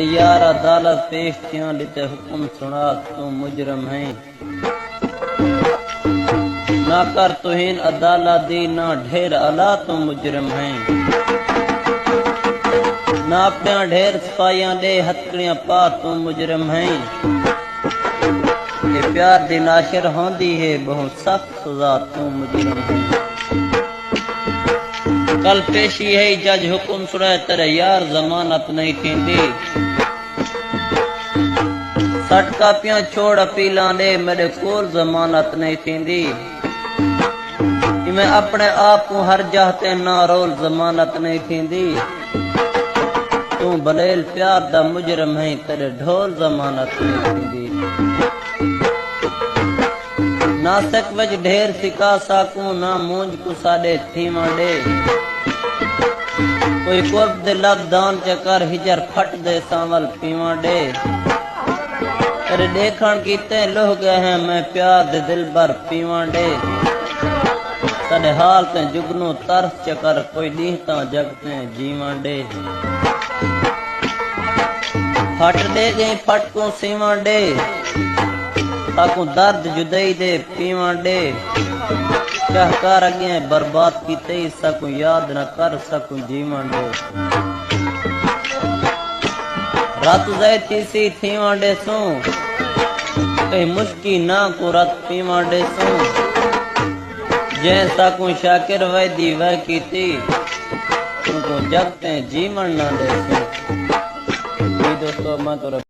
تیری یار عدالت پیش کیوں لیتے حکم سنا تو مجرم ہے نہ کر توہین عدالت دی نہ ڈھیر علا تو مجرم ہے نہ اپنے ڈھیر سپائیاں دے ہتکڑیاں پا تو مجرم ہے یہ پیار دی ناشر ہوندی ہے بہت سخت سزا تو مجرم ہے کل پیشی ہے جج حکم سنائے تیرے یار ضمانت نہیں تھیندی سٹ کاپیاں چھوڑ اپیلاں دے میرے کول ضمانت نہیں تھیندی میں اپنے آپ کو ہر جاہتے نہ رول ضمانت نہیں تھیندی تو بلیل پیار دا مجرم ہے تیرے ڈھول ضمانت نہیں تھیندی نہ سک وج ڈھیر سکا ساکوں نہ مونج کو ساڑے تھیماں دے کوئی قرب دے لب دان چکر ہجر پھٹ دے سانول پیواں دے تیرے دیکھن کیتے لوہ گئے ہیں میں پیار دے دل بر پیواں دے ساڑے حال تے جگنو ترس چکر کوئی دیہتاں جگتے جیواں دے پھٹ دے گئی پھٹ کو سیواں دے تاکوں درد جدائی دے پیواں دے شاہکار اگیں برباد کیتے ہی سکوں یاد نہ کر سکوں جیواں دے رات زائد تیسی تھیواں دے سوں کہیں مشکی نہ کو رات پیواں دے سوں جیں سکوں شاکر ویدی وے کیتی ان کو جگتے جیواں نہ دے سوں دوستو میں تو